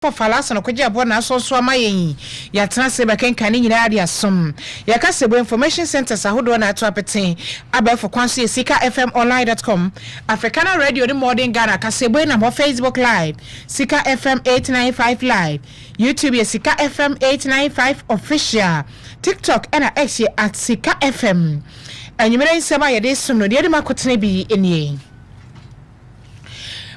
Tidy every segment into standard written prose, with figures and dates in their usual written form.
for falasa no kwaje abo na so amayen ya transe be kenkan ni nyina ade asom ya kasebo information centers ahodo na ato apeten aba for kwanso sikafmonline.com Africana Radio the modern Ghana kasebo na mo Facebook live Sikka FM 895 live YouTube Sikka FM 895 official TikTok and X at Sikka FM anyumere nsema ya de som no de makotene bi enie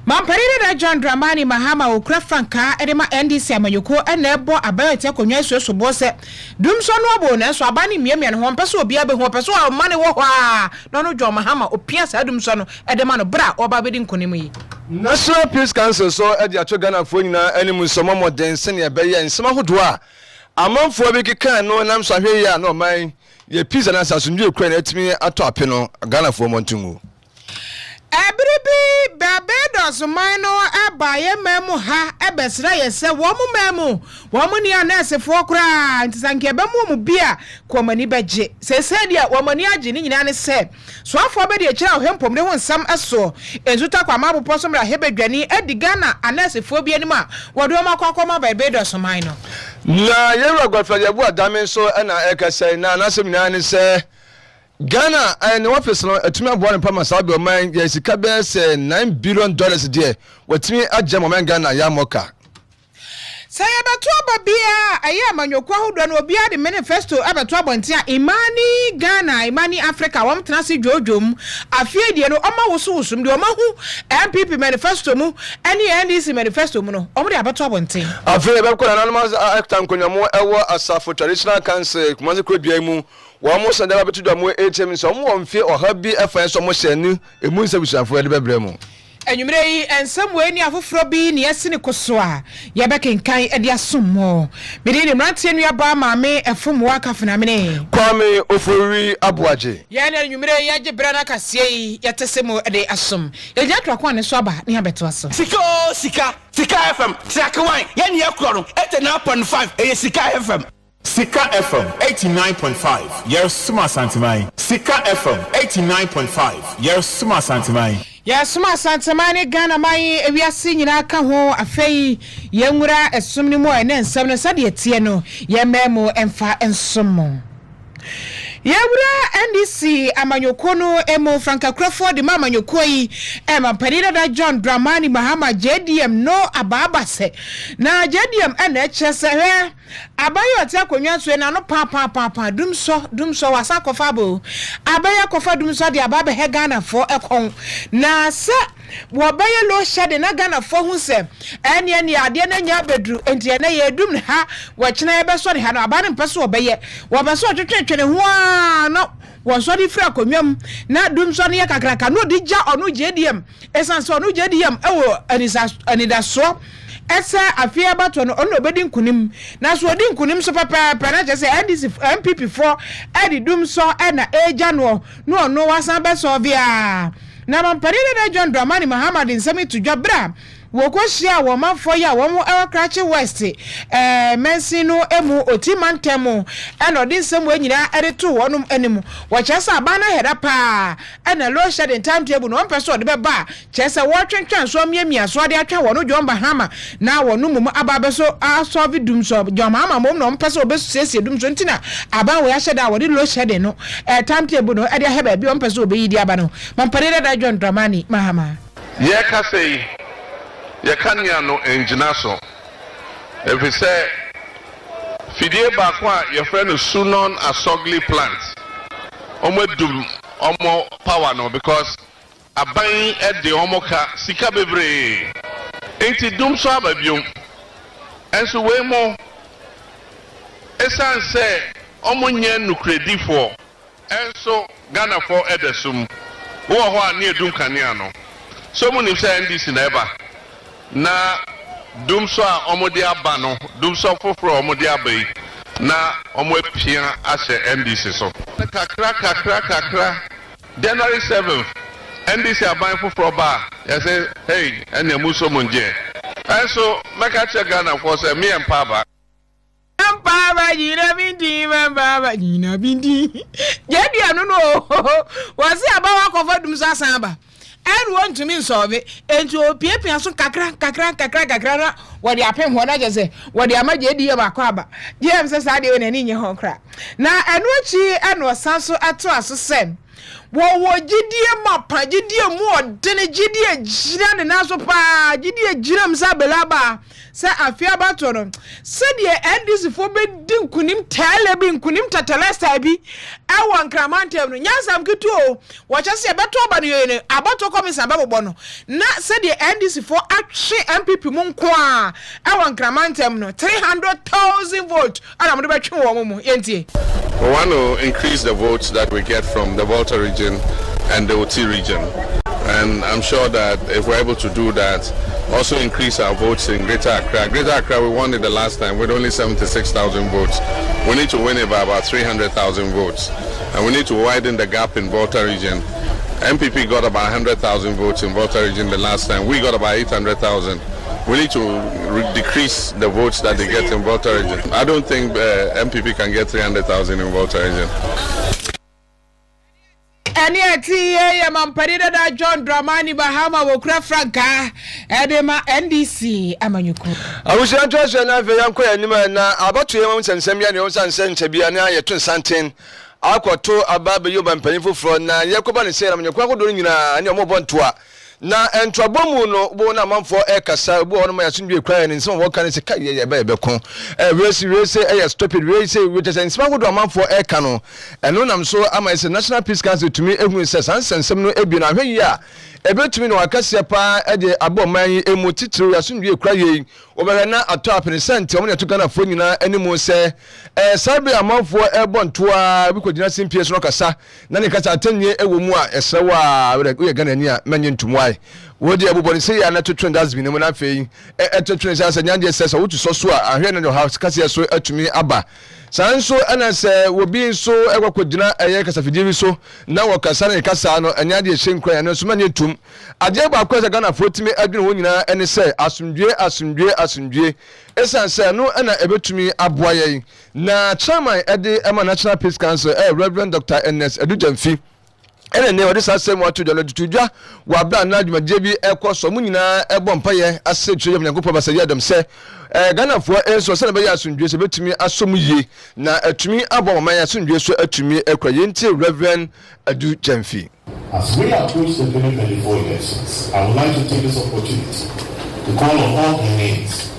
Mamparire da John Dramani Mahama okra franka edema NDC amanyoko enebo abayete akonwa sueso bose dumso no abo na so abani miamia ne ho mpese obi abe ho mpese o mane wo hwa no John Mahama opia sa dumso no edema no bra oba bedi nkonim yi National Peace Council so edi acho Ghana fo nyina animu somo moden se ne be ye nsema hodo a amanfo bi kekan no nam so ahwe ya no man ye peace na asasundwe kura na atimi ato ape no Ghana fo montungu Ebribi Barbados mino abaye memu ha ebesra yese womu memu womu ni anesefo kra ntisanke be mu bia komani beje sese dia womani age ni nyina ne se so afo be de kira ohempom ne ho nsam eso enzuta kwa mabopo so mra hebedwani edi Ghana anesefo bia ni ma wodo makwakwama Barbados mino na yewra gwafaje bu adame so na ekasai na anasem nyina ne se Ghana and office no atumi aboa ne pama sabe o man ya Sikka be say $9 billion there watimi agema man Ghana ya moka Say abeto ababia aye amanyokwa hodo na obi ade manifesto abeto abontia imani Ghana imani Africa wom tenase dwodwom afie die no oma wosowosum de oma hu MPP manifesto mu ene NDC manifesto mu no omo de abeto abontin afie be ko na anonymous actor nkonyamo ewo asafo traditional council kumanze krodua mu wamo sanda ba betu dwamo HM so mo mfie oha bi afan so mo hyanu emu nsabusafo de bebre mu Enyumire yi ensam we ni afoforo bi ne yesine koso a ye bekenkan ade asommo mede ni mrantie nua ba maame efom wa kafena mene kwame ofori aboaje ye na enyumire ya gebre na kasie yi yetesemo ade asom ye jatwa kwa ne so aba ne abeto aso Sikka FM Sikka ye ni akoro 89.5 e Sikka FM Sikka FM 89.5 yes suma santimai Sikka FM 89.5 yes suma santimai Ya suma santamane Ghana mai ewiase nyina ka ho afei ye nwura esum ni mu ene nsam no sade tie no ye memo emfa ensom Yewura NDC amanyoko no emo Franka Crawford ma amanyoko yi Mamparire da John Dramani Mahama JDM no ababase na JDM ene chese he abayo ati akonwa so na no pa dumso wasa kofabo abaya kofa dumso de ababe he Ghana fo ekon na se wobaye lo shade na Ghana fo hu se ene ade na nya bedru enti ene ye dum ha wachina ye beso de ha no abane mpese wobaye wobeso twetwetwene ho no wonso di fra konwam na dumso ne kakraka no di ja onu JDM esanso onu JDM ewo anidaso esa afia bato no ono bedi nkunim na so odi nkunim so papa na je se NDC MPP4 edi dumso na eja no ono wasan beso via na Mamparire da John Dramani Muhammad nsemi tudwabra wokohia wo manfo ya wo Krachi West mensino emu otimantemu eno odi nsem anyina ereto wonum animu wo chesa abana heda pa ena low shedding timetable no mpeso de beba chesa wo twentwan so miamia so de atwa wono John Bahama na wono mum ababeso asolve dum so John Bahama mum no mpeso obesusie dum so ntina aban wo ya sheda wo de low shedding no timetable no e de heba bi mpeso obeyidi aba no Mamparire da John Dramani Mahama ye kasei ye kanya no engina so if we say fidie bakwa your friend Sunon Asogli plant omedum omo power no because aban e de omo ka sika bebre enti dum so ababium enso we mo esan say omo nya nu credit for enso Ghana for edesum wo ho ani edum kania no so mo ni say NDC na eba na dumso a omode aba no dumso foforo omode abai na omo apia ase NDC so kakra January 7th NDC aban foforo ba ya say hey ene muso monje so maka che Ghana for say me empaba jina bindi jadi anu no wasi abawa kofa dumso asamba and want to mean solve it into opia so kakra na what the apem ho na je say what the amaje di akwaba James says ade we nani nye ho kra na eno chi eno sanso ato aso sem wo gidie mapa gidie mu odene gidie gira ne naso pa gidie gira msa belaba se afia bato no se de NDC fo be din kunim tele bi kunim tatalesta bi awan kramantem no nyansam kitu o wo chese beto oba no yene abato komisa babbo no na se de NDC fo atwe MPP mu nko a awan kramantem no 300,000 votes ana mo de betwe wo mu yentie. We want to increase the votes that we get from the Volta region and the OT region. And I'm sure that if we're able to do that, also increase our votes in Greater Accra. Greater Accra, we won it the last time with only 76,000 votes. We need to win it by about 300,000 votes. And we need to widen the gap in Volta region. MPP got about 100,000 votes in Volta region the last time. We got about 800,000. We need to decrease the votes that they get in Volta region. I don't think MPP can get 300,000 in Volta region. Any ati mamparida da John Dramani Bahama wokura franka edema NDC amanyuko awusi antwase na fe yanko yanima na abatu yema nsensem ya ne onsanse nchebia na yetu nsanten akwato ababe yoba mpanifo fro na yekoba ne sera manyuko akodo nyina ne omo bontoa na entrobomu no bo na manfo kasa bo ono ma yasundwe kwa ne nsem wo kan se ka ye be ko resi stupid resi which is nsem akodo manfo ka no eno nam so ama ise National Peace Council tumi ehun se sansensem no ebi na hwe yi a ebetumi no akase pa de aboman emu titiri yasundwe kwa ye obere na ato apensent omo ne to Ghana fo nyina animu se sabe amanfo bontoa bi ko gina simpie so no kasa na ne kasa atanye ewo mu a esewa we Ghana ni a manye ntumwa wodi abuboni se ya na to trend has been na fei to trend say nyande se so wutu so a ahwe na house kase so atumi aba sanso ana se wobi so ekwakodina kasafidi bi so na wakasa na kasa no anyade hyenkwa ya no so manye tum ade ba kwasa Ghana fotimi adwene ho nyina ene se asundwe esan se no ana ebetumi aboa yen na chairman ede ema National Peace Council Reverend Dr. NS Edujamfi ene ne wodi sasem wato jalo tutudwa wa bra na adwumaje bi ekoso mu nyina ebompaye asetwe Nyankopɔ basayi adam se Ghana fo enso se na be ya asundwe se betumi asomu ye na atumi abo man ya asundwe so atumi ekwaye nti Reverend Edujamfi. As we approach the 2024 elections, I would like to take this opportunity to call on all Ghanaians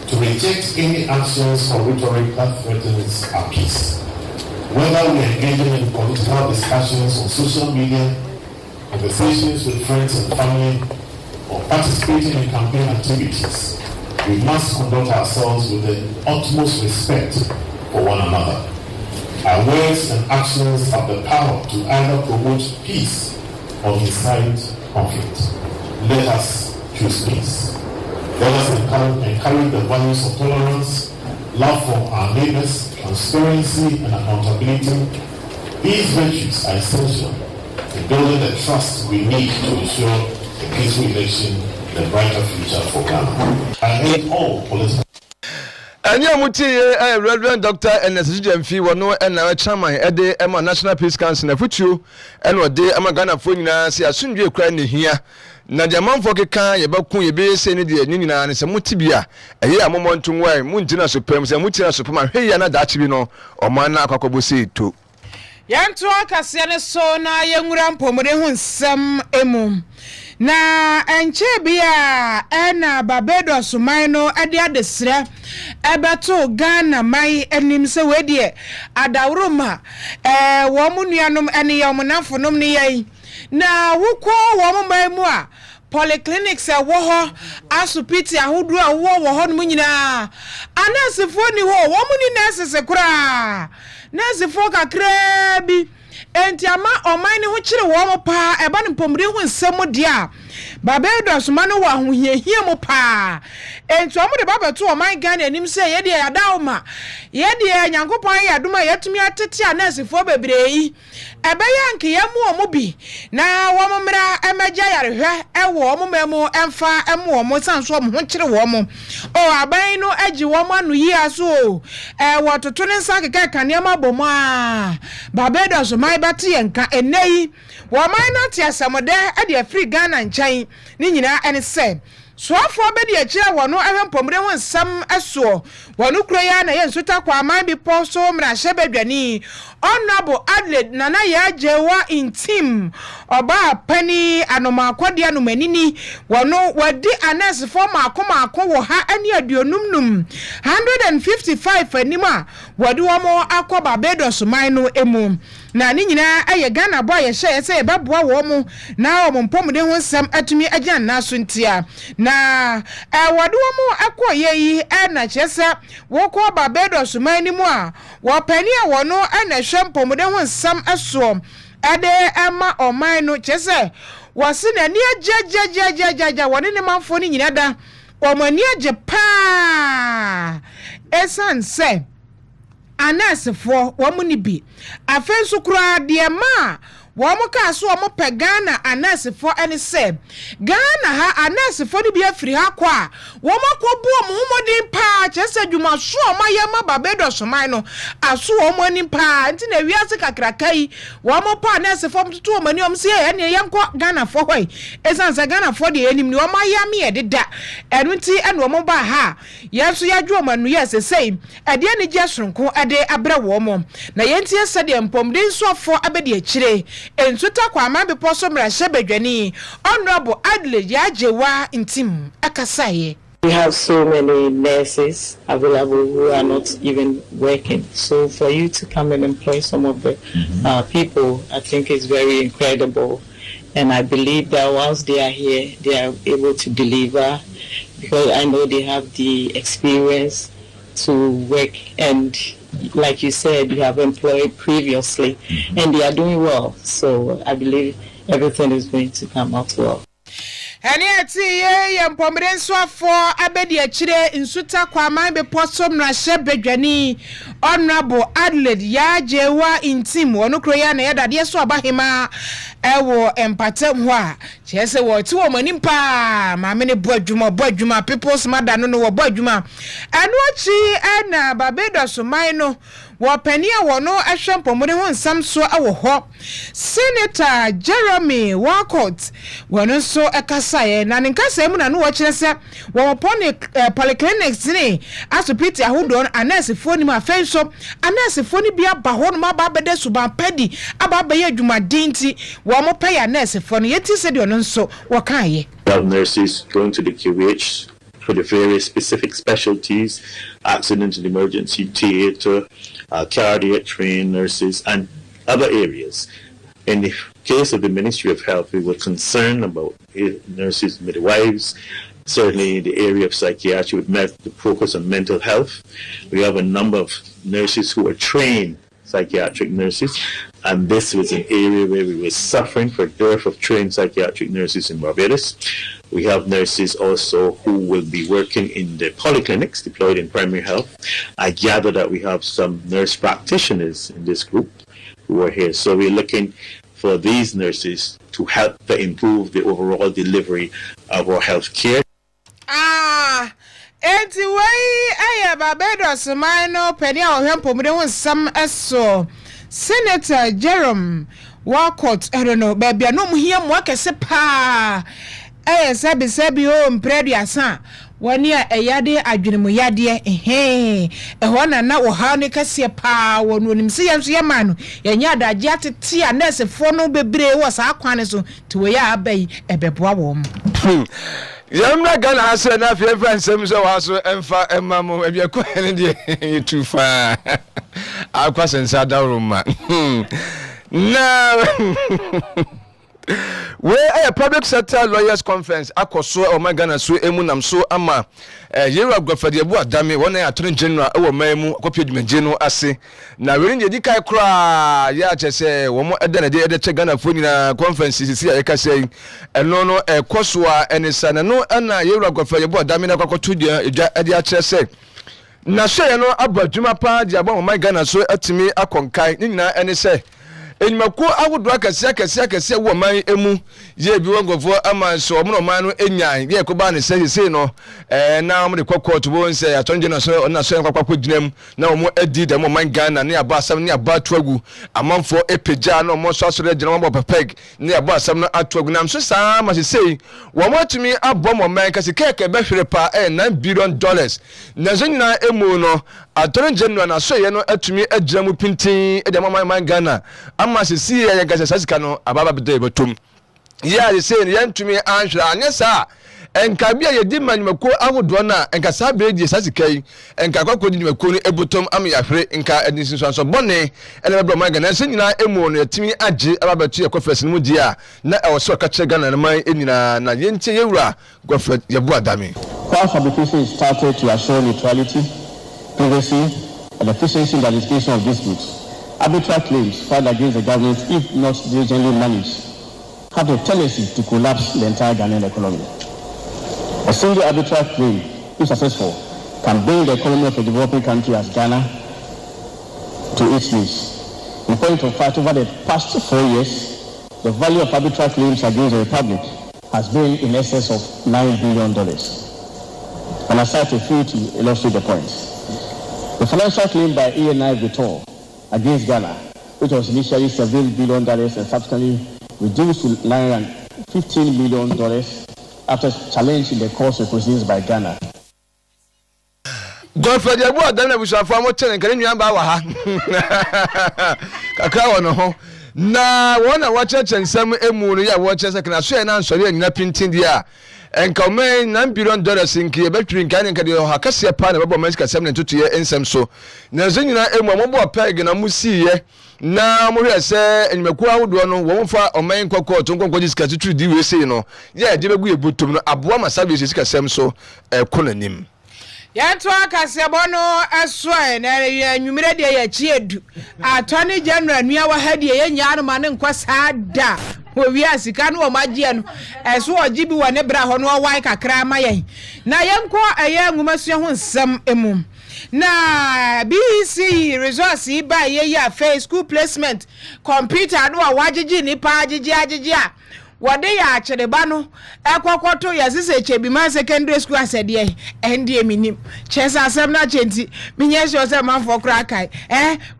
to reject any actions or rhetoric that threatens our peace. Whether we are engaging in political discussions on social media, conversations with friends and family, or participating in campaign activities, we must conduct ourselves with the utmost respect for one another. Our words and actions have the power to either promote peace or incite conflict. Let us choose peace. Let us encourage the values of tolerance, love for our neighbors, transparency and accountability. These virtues are essential in building the trust we need to ensure a peaceful election and a brighter future for Ghana. I hate all political. Anya muti Reverend Dr. NS Edujamfi wono na chairman ede ema National Peace Council na futu eno de ema Ghana fo nyina se asundwe kra ne hia na jamanfo keka ye bakun ye be se ne de nyina ne se muti bia eye amomonto nwai muntina so pam se mutina so pam hwe ya na daachi bi no oman na akwakobo se to yanto akase ne so na yenwura mpomure hu nsem emu na enche bia ena Barbados man no ade adesre ebeto Ghana mai enim se wedie adawroma wo munuanom ene ye omunafonom ne yai na wukwo wo mai mu a polyclinics wo ho asupiti ahodu a wo ho no nyina anasefo ni ho wo muni nurses kura nurses kakra bi enti ama oman ni ho kire wo mo pa eba ne pomre ho nsem dia Barbados man wo ahohiahia mo pa enti omo de babato oman Ghana anim se ye de yadaoma ye de Nyankopon ya adoma yatumi atete anasefo bebrei ebe yanke yemu omo bi na wo mo mra emagya yarehwe ewo omo memu emfa emo omo sanso omo ho kire wo mo o aban no agi wo mo anu yi aso wo toto ne nsa keke kanema bomo a Barbados my bati enka enei wo man na te asamode e de free Ghana nkyɛn ni nyina ene sɛ so afọ bedi akira wono ahempomre won sam aso wono kroya na ye nsuta kwa man bi poso mra hye badwani honorable Adelaide nana ya jewa intim oba pani anoma akwade anomanini wono wadi anes for makoma wo ha ani aduonumnum 155 anima wadi wo mo akọ Barbados man no emu na ni nyina aye Ghana boy ye hye se beboa wo mo na wo mpomde ho sam atumi agyan na so ntia na wadi wo mo akọ ye yi na kyesa wo ko Barbados man ni mu a wo pani a wono na hwe mpomde ho sam aso ade ama oman no kyese wose na ni ajajajajaja woni ne manfo ni nyina da o mani aje pa esan se anasefo wo mu ni bi afensu kura de ma wo mo ka so wo mo pe Ghana anasefo ene se Ghana ha anasefo ni bi afiri ha kwa wo mo kobu mo modin pa kyese dwuma so ma ye ma Barbados man no aso wo mo ni pa nti na wiase kakrakai wo mo pa anasefo mtutu wo mani om se ene ye nko Ghana fo hoi esansa Ghana fo de enim ni wo ma ya me ededa enu nti ene wo mo ba ha ye so ya dwo manu ye sesei ede ne gye sonko ade abre wo mo na ye nti ese de mpomde nsofo abede akire ensuta kwa ambe poso mra hye badwani honorable Adelaide yajewa intim akasaye. We have so many nurses available who are not even working. So for you to come and employ some of the people, I think is very incredible. And I believe that once they are here, they are able to deliver because I know they have the experience to work. And like you said, you have employed previously and they are doing well. So I believe everything is going to come out well. Ani ati ye mpomre nso afọ abedi akire nsuta kwa man be posom na hye badwani honorable Adelaide yajewa intim wono kroya na yadade so abahema ewo empatem ho a chese wo ti wo mani pa ma me ne boadwuma people's mother no wo boadwuma anu achi na Barbados man no wo pania wono ahwe mpomre ho nsam so awo ho Senator Jeremy Walcott wono so ekasaye na nkasa mu na no wo kire se wo pone polyclinics ni asopiti ahodo anasefo ni ma fenso anasefo ni bia ba ho no ma ba bede suban padi aba ba ye adwuma dinti wo mo pay anasefo no yeti se de ono nso wo kan ye. Nurses going to the QH for the various specific specialties, accident and emergency theater, cardiac trained nurses, and other areas. In the case of the Ministry of Health, we were concerned about nurses, midwives, certainly in the area of psychiatry with the focus on mental health. We have a number of nurses who are trained psychiatric nurses, and this was an area where we were suffering for dearth of trained psychiatric nurses in Barbados. We have nurses also who will be working in the polyclinics deployed in primary health. I gather that we have some nurse practitioners in this group who are here. So we're looking for these nurses to help to improve the overall delivery of our health care. Enti wei aya Barbados man peni a ohempo mde won sam eso Senator Jerome Walcott I don't know baby no mu hia mu akese pa sabi o mpredi asa wani a eyade adwenemu yade eho na wo ha ne kase pa wonu nimse yanso yema no yenya adagye atete a nurse fo no bebre wo sa akwane so ti we ya abai ebeboa wo mo Yamna Ghana ase na fe fransem so waso emfa emamo ebiako ene de too far akwa sensa dawroma na we a public sector lawyers conference akoso o Ghana so emunam so ama yera gwafadiabu adame wona ya attorney general e wo mamu akopie dwumaje no ase na we nje dikai kra ya chese wo mo eda na de che Ghana fo nyina conference sisi ya ka sei eno no ekoso a enisa na no na yera gwafadiabu adame na kwakoto dia ede a chese na hye no abadwuma pa dia bo Ghana so atimi akonkai nyina ene se enimako awodo akase wo man emu ye bi wongofo ama so omo man no enyan ye ko ba ne sei no na omo de kokot bo nse atonje na so na so kwakwa ginam na omo adi de mo man Ghana ne aba asam ne aba tuagu amanfo epeja na omo so asore gina mo pepeg ne aba asam na atuagu nam so saa ma sei wo mo tumi abom mo man kase keke be hwere pa $9 billion na zo nyina emu no atone general na so ye no atumi agira mu pintin e de man Ghana ama sisi ye gase sasika no ababa bede betum ya de say ye ntumi anhwera anya sa enka bia ye di manimako awodo na enka sa beedi sasika yi enka kwakwo di nimako no ebutom am ya hwere enka edinsin so bone ene be man Ghana se nyina emu no atumi age ababa tu ye kofes no mu dia na e wo so ka che Ghana na man enina na ye ntie yewura gofred ye bu adame. Cloud fabrication is started to assure neutrality, privacy, and efficiency in the litigation of disputes. Arbitrary claims filed against the government, if not diligently managed, have a tendency to collapse the entire Ghanaian economy. A single arbitrary claim, if successful, can bring the economy of a developing country as Ghana to its knees. In point of fact, over the past 4 years, the value of arbitrary claims against the Republic has been in excess of $9 billion. And I cite a few to illustrate the points. The financial claim by ENI Vitor against Ghana, which was initially $7 billion and subsequently reduced to $915 million after challenging the cost of proceedings by Ghana. Godfrey Abu Adana we shall form ten kan nua ba wa ha. Kakra wo no ho. Na wona wa cheche nsem emu no ya wo cheche kana so e na nsori anyina pintin dia. Enka men $9 billion nki e betwin kan nka de ha kase pa na bebo manska sem ne tutu ye ensem so. Na zenyina emu amobo peg na musiye. Na mo hwe se enyimaku awodo no wo mfa omen kokko to nkonko sika tutu di we sei no. Ye de begu ebutum no aboa ma service sika sem so konanim. Yanto akasebono asoi na nwumire de ya chiedu atoni general nua wa ha de ye nya no ma ne nkwasa da owi asika no magie no eso ogibi wo ne bra ho no wai kakra ma yen na yenko eye nwumasua ho nsam emu na BC resource ba ye ya face school placement computer no wagigi ni pa agigi a wode ya achireba no ekwokoto ya sise Chebima secondary school asede ende minim chesa asem na chenti minye sho se manfo kra kai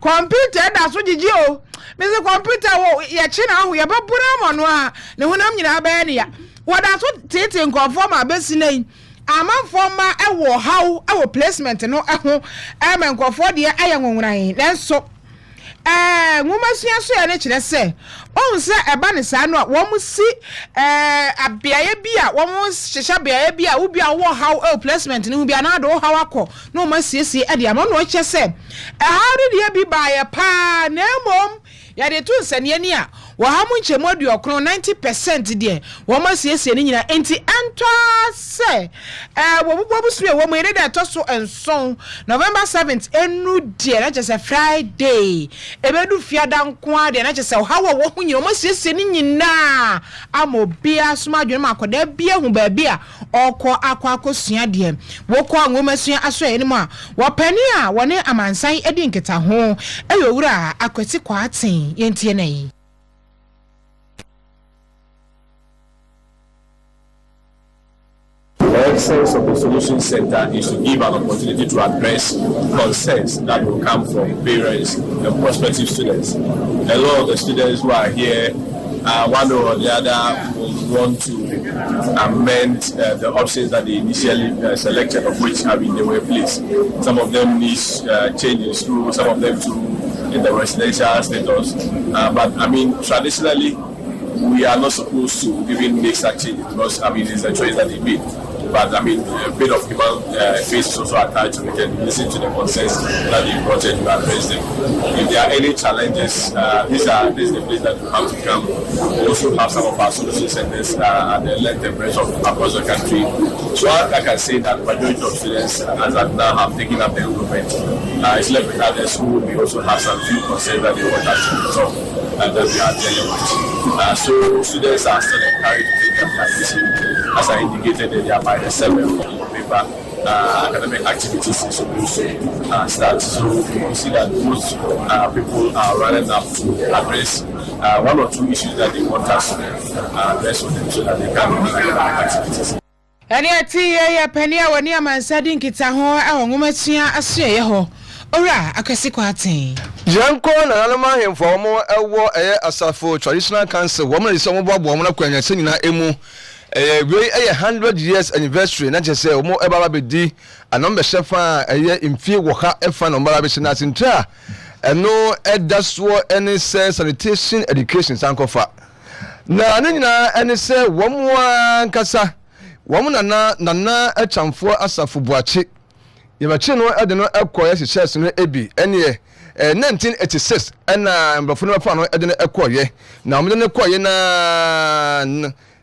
computer da so gigi o me se computer wo ya chi na ho ya babura mo no a ne honam nyina ba ne ya woda so tete nkofo ma besi nei amanfo ma ewo haw ewo placement no eho nkofo de aye nwonwran nenso ngumasua so ya ne kire se onse eba ne sa no wo mu si abiaye bia wo mu hyehyɛ biaye bia wo bia wo haw placement ne hu bia na do haw akɔ no ma siesie e de ama no kye se hawre de bi ba ya pa na mom ya de tu nsane ani a wo ha mu nche modu okro 90% de wo ma siesie ne nyina enti anto se wo bubu sue wo mu ire de to so enson November 7th enu de na just Friday ebedu fiada nko ade na just how wo hu nyina wo ma siesie ne nyina amobia soma adwene makoda bia hu ba bia okọ akosua de wo kọ anwomasua aso ene mu a wo pani a wone amansan edi nketa ho eyowura akwati kwaten yentie na yi. The essence of the Solution Center is to give an opportunity to address concerns that will come from parents and prospective students. A lot of the students who are here, one or the other, will want to amend the options that they initially selected, of which they were placed. Some of them need change in school, some of them too in the residential status. But traditionally, we are not supposed to even make such changes because it's a choice that they made. But a bit of human face is also attached to it, and listen to the concerns that you brought in to address them. If there are any challenges, this is the place that you have to come. We also have some of our solution centers at the length and breadth of across the country. So I can say that the majority of students as at now have taken up the enrollment. It's left with others who we also have some few concerns that they want us to resolve and that we are dealing with. So students are still encouraged to take their classes. As I indicated earlier, by the 7th of November, academic activities is supposed to start. So you see that most people are running up to address one or two issues that they want us to address on them so that they can run academic activities. Any ati penny wani amansadi nkita ho awonwomatua asoye ho ora akasi kwati yanko na nalama hemfo mo ewo asafo traditional council wo mo se mo bobo mo na kwanya se nyina emu we 100 years anniversary na je se mo ebaba bedi anombe shefa imfie wo ha efa no mbara be se na sintra eno edaso any sanitation education sankofa na nyina ene se wo mo ankasa wamuna na echamfo asafo buache yebache no ede no ekoye hyehyes no ebi ene 1986 ena mbafo no fa no ede no ekoye na omde no ekoye na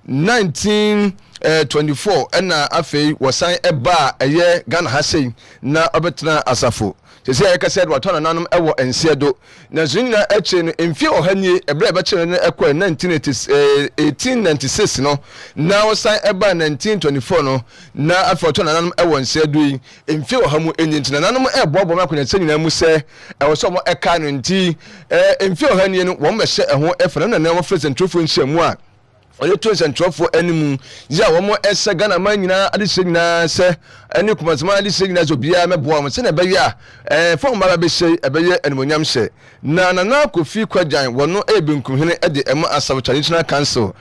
1924 ena afei wosan eba eye Ghana hasei na obetena asafo sese ya kase do atona nanom ewo ensiedo na zunina eche no emfie ohanie ebre ebeche no ekwa 1896 no na wosan eba 1924 no na afotona nanom ewo ensiedo yi emfie ohamu enyintina nanom ebobo makonya senyina mu se ewo so mo eka no nti emfie ohanie no wo mehye eho efena na na mo president trofo nhyiamu a oye to sentrofo animu ya wo mo ese Ghana man nyina adehye nyina se ani kumasema adehye nyina zo bia meboa mo se na be ya fo mara be hye ebeye animonyam hye na kofi kwajan wono ebinkuhene ede ema asab traditional council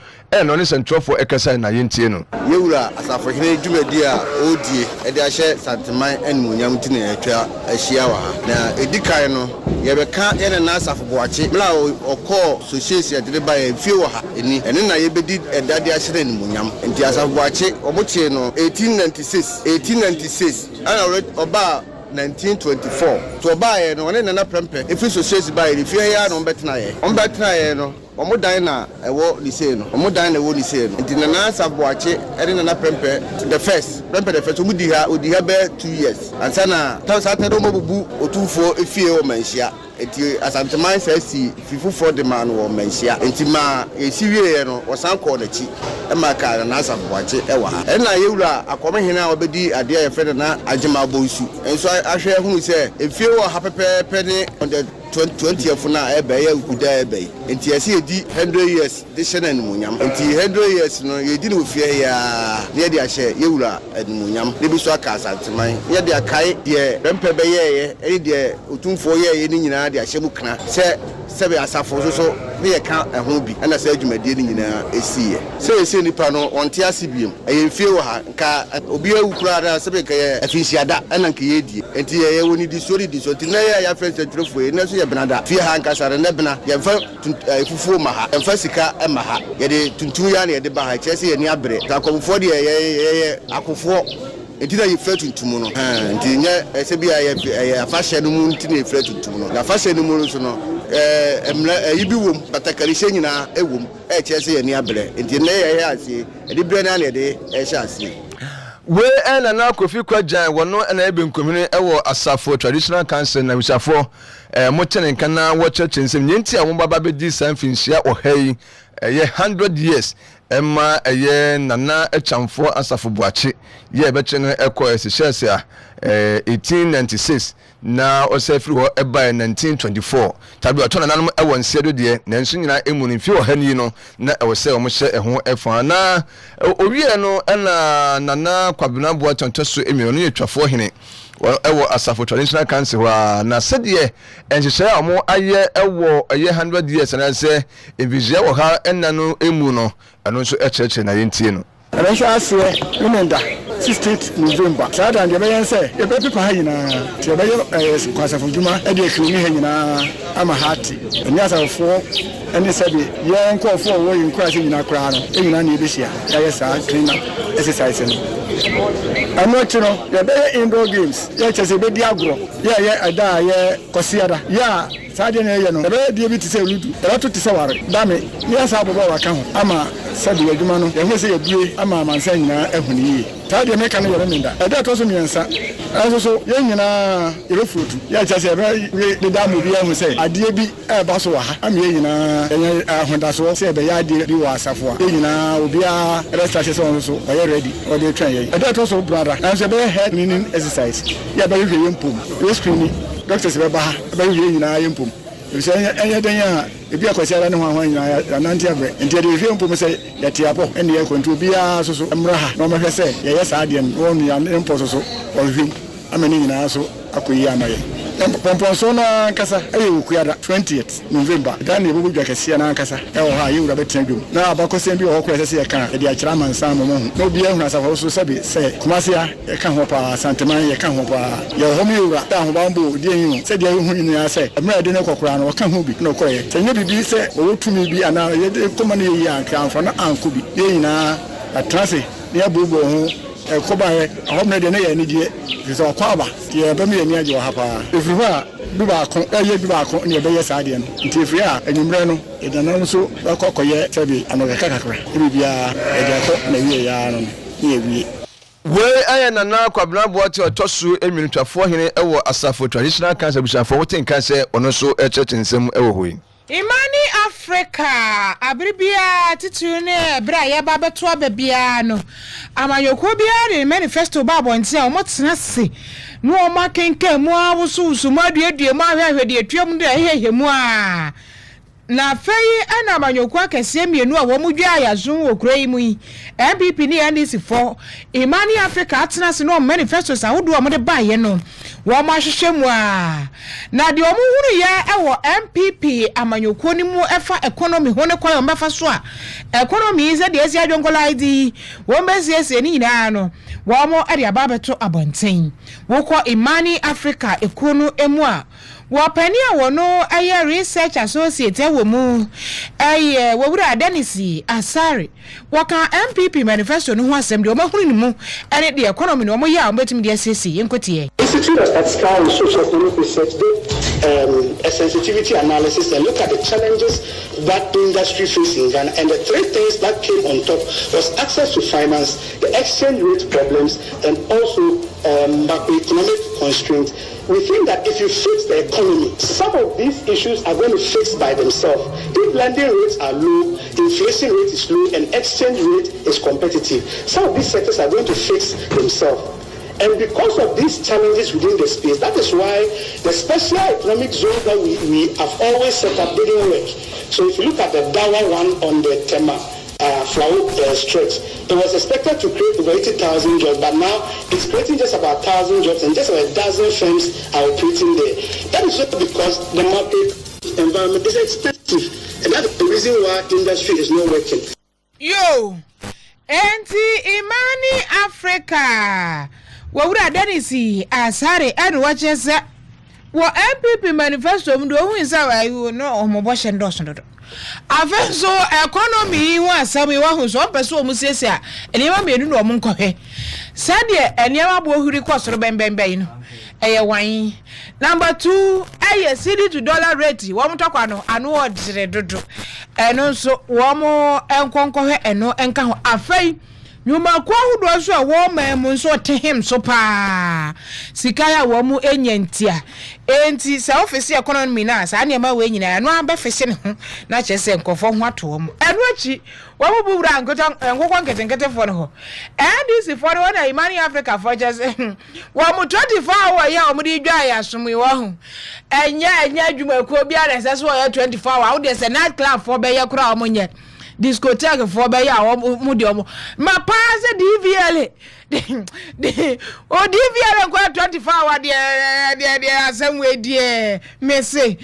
no ne sentrofo ekasa na yentie no yewura asafo hene dwumadi a odie ede ahye santeman animonyam tine atwa ahia wa na edikan no yebeka yene na asafo boache mla okọ society ede ba ya fie wa ha eni na yebedi edade ahye animonyam nti asafo boache omotie no 1896 ana oba 1924 to buy no one na prempe if society buy if you ya no betna ye no omo dan na ewo lise no omo dan na ewo lise no nti na saboache eri na prempe the first omo di ha be 2 years ansa na tawsata do mo bubu otufo efie o manhia enti asanteman sasi fifufo de man wo manhia enti ma esiwie no wosan ko na chi e ma ka na saboache e wa ha na yewura akomehena obedi ade ya fede na agema bonsu enso ahwe hunu se efie wo ha pepe ne on the 20th na ebe ya ukuda ebe enti ese edi 100 years de shena ni munyam enti 100 years no yedi no fie ya ne de ahye yewura animunyam ne bi so aka asanteman ye de akai de rempe be ye e de otumfo ye ni nyina de ahye mu kana se sebe asafo so ne ye ka eho bi na se adwumadie ni nyina esiye se nipa no onte asibiem e fie wo ha nka obi awukura da sebe ka ye afinsiada na nka ye die enti ye woni di so na ya friend centrofo na so ye benada fie ha nka sare ne bena ye fa fufuo ma ha ye fa sika e ma ha ye de tuntun ya na ye de ba ha chese ye ni abre ta komfo de ye akofo enti na ye fa tuntum no enti nya ese bia ye afahye no mu enti na ye fa tuntum no na afahye no mu so no emra yibi wom batakarishe nyina ewom chese ye ni abre enti na ye ase edi bre na ye de hye ase we na kofi kwajan wono na ebenkomene ewo asafo traditional council na wisafo mo tene kana wo church nsem nyenti a wo baba be di sanfinhia ohai 100 years emma nana echamfo asafo buache ye be chene ekọ esishese a 1896 na osefiri ho eba 1924 tabi otona nanum ewo nsiedo de na nso nyina emuni fi ho hani no na ewo se omo hye eho efa na owie no na nana kwabena bua tontoso emiro no yetwafo hene ewo asafo traditional council na sedie enhyehyɛ a mo aye ewo 100 years na se envisia wo ha enna no emu no ɛno nso ɛkyerɛkyerɛ na yentie no ɛnhwɛ aseɛ remember 16th November saa da ndebe yɛn sɛ yɛbɛpepa ha nyinaa nti yɛbɛyɛ kwasafo dwuma ɛde akironi ha nyinaa ama ha ate ɛne asafoɔ ɛne sɛbe yɛn nkɔɔfoɔ wɔ yɛn nkurase nyinaa koraa no ɛnyinaa na yɛbɛhyia yɛayɛ saa cleanup exercise no ɛno akyi no yɛbɛyɛ indoor games yɛkyɛ sɛ yɛbɛdi agorɔ yɛyɛ ɛda a yɛ kɔseada yɛ a Sadia no be bi tise ludu e to tise ware dame ni asa bobo waka ho ama sabi adwuma no ye ho se yebue ama mansa nyina ehuni yi Sadia me kan yere minda e da to so miensa so ye nyina yere fruit ya cha se be da mu bi ehun se ade bi e ba so wa ha am ye nyina enye ahonda so se be ya ade bi wa asafo ye nyina obi a resta se so o ye ready o dey try ye e da to so brother and se be head meaning exercise ya ba ye yempom we screen doctors be ba ye nyina yempom so enye den ya ebi akwasiara ne ho nyina nanti abre enti de yempom se ya tiapo ene ye kontu bia so emra ha no mehwe se ye yes ade no ya empo so o hwem amani nyina so akoyi amaye pompon so na kasa ukuada 20th November dan ne bugu dwakasia na kasa ha yewura betia dwom na abakosen bi ho kwese se ka de akira mansa mo ho no bia hu asafo so sabe se kumasia e ka ho pa santeman ye ka ho pa ye ho mi yewura da ho bambo de yin se de hu yin ya se emra de ne kokora na ka ho bi no koye se nye bibi se o tumi bi ana ye de koma ne ye ya ka amfa na anko bi ye nyina atrase ne abubo ho kobae ahomne de na ye ni die so kwaba ye ba mi ye ni aje wa hapa efiri ha bi ba ko ye bi ba ko ne be ye sa de no nti efiri ha enumre no e da na so kokoye tabi anoga kakakra bi bia e de ko na wie ya no ye wie we ayana na kwabna boate otosu eminutwafo hene ewo asafo traditional cancer bushafo woten cancer ono so echechensem ewo hoyi Imani Africa abribia titune bra ya babeto ababia no amayoko bia re manifesto babo nti a omotena se no omakenka mu awusu mu aduadue mu ahwehwede atuam de ehehemu a na fei ana amanyoko akese mienu a wo mudwa ayazun okura yi mu yi MPP ni NDC for Imani Africa atena se no manifesto sa wodo omode baye no wo ma hwehwe mu a na de omuhuru ya ewo MPP amanyoko ni mu efa economy ho ne kwa mbefa so a economy ze de esi adwonkola ID wo mbesiese ni nyina no wo mo ade ababeto abonten wo ko Imani Africa ekunu emu a wapani a wono aye research associate wo mu aye wowura Dennis Asare waka MPP manifesto no ho asem de o mahunu ni mu ene de economy no mo ya o betimi de asesi yenkotie Institute of Statistical and Socio-Economic Research did a sensitivity analysis and look at the challenges that the industry facing and the three things that came on top was access to finance, the exchange rate problems, and also macroeconomic constraints. We think that if you fix the economy, some of these issues are going to fix by themselves. If lending rates are low, inflation rate is low, and exchange rate is competitive, some of these sectors are going to fix themselves. And because of these challenges within the space, that is why the special economic zone that we have always set up didn't work. So if you look at the Dawa one on the Tema Flower stretch, it was expected to create over 80,000 jobs, but now it's creating just about 1,000 jobs, and just about a dozen firms are operating there. That is just because the market environment is expensive, and that's the reason why industry is not working. Yo, Imani Africa. Wawura Dennis Asare and watches wo MPP manifesto mdo hu nsa wa yu no omobo shendo sondo afenso economy hu asami wa hu so peso omusese a enema menu no omunkohwe sade enema bo huri kwosoro bembembe no eye wan number 2 eye cedi to dollar rate wo mtokwa no anu odire dodo eno so wo mo enkonkohwe eno enka ho afai nyuma kwa hudo so wo memu so tehem so pa sikaya wo mu enyantia enti sa office economy na sa ne ma we nyina no abefese ne ho na chese nkofo ho ato mo eno achi wo mu buura nkokon ketenkete fo ne ho NDC for the one Imani Africa for just wo mu 24 hour ya wo mu di dwa ya somu wo ho enya adwuma ko bia na se so 24 hour wo de se night club for be ya kura wo nye discotheque for be ya mu de omo ma pass DVL o DVL kwa 24 hour de asemwe de me say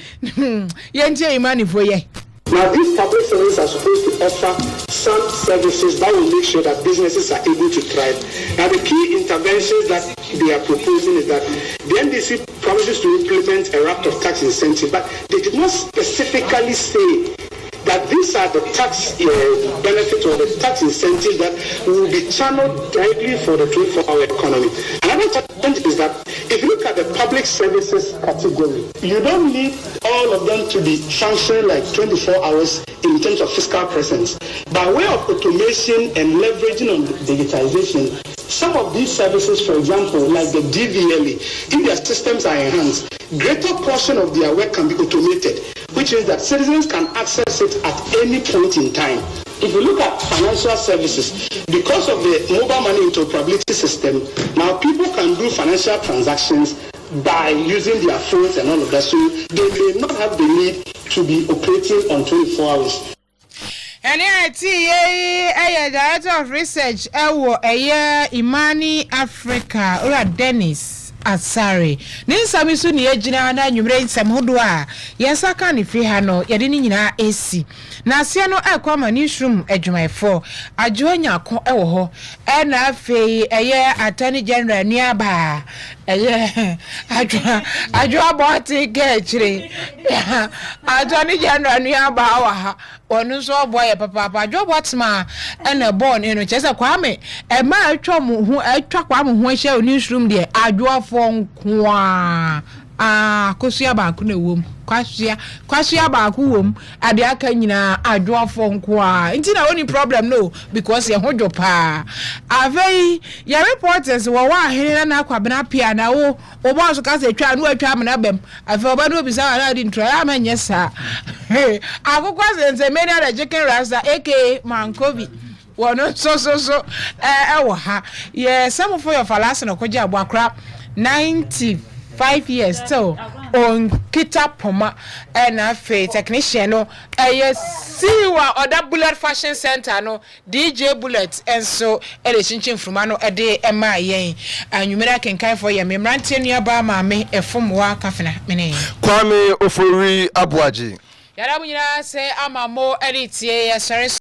yentie Imani for ye. Now, these public services are supposed to offer some services that will make sure that businesses are able to thrive. Now, the key interventions that they are proposing is that the NDC promises to implement a raft of tax incentives, but they did not specifically say that these are the tax benefits or the tax incentives that will be channeled directly for the 24-hour economy. And Another challenge is that if you look at the public services category, you don't need all of them to be functioning like 24 hours in terms of physical presence. By way of automation and leveraging on digitization, some of these services, for example, like the DVLE, if their systems are enhanced, greater portion of their work can be automated, which means that citizens can access it at any point in time. If you look at financial services, because of the mobile money interoperability system, now people can do financial transactions by using their phones and all of that. So they may not have the need to be operating on 24 hours. And I Director of Research, Imani Africa, Ura Dennis Asare. Ninsa misu ni ejina na nyumre nsem hodoa. Yensa ka ni fi ha no yede ni nyina esi. Na asia no akwa ma newsroom adwumaefo. Adwoanya ko ewo ho. E na afei Attorney General nuaba. Adwa boti ke chire. Attorney General nuaba wa ha. Onu so boy papa adwo botma na born eno chese kwame e ma atwa mu hu atwa kwame hu ahia newsroom de adwo nkoa kosua ba ku na wom kwasua ba ku wom ade aka nyina adwoafo nkoa nti na oni problem no because ye hodwo pa avei ya reporters wo wa ahene na akwabena pia na wo boss ka se twa no atwa amna bam avei oba no bisa na di ntro ya manye sa akokwa sense many other chicken rasta aka mankobi wono so ewo ha ye some for your falase no koja abakra 95 years still on kita poma na fe technician no siwa oda bullet fashion center no DJ bullet enso chinchin fruma no de ema yen anwumera kenkan for ye memrante nuaba maame efomwa kafena mene Kwame Ofori Abuaji yara munyira se amamo editie ya sare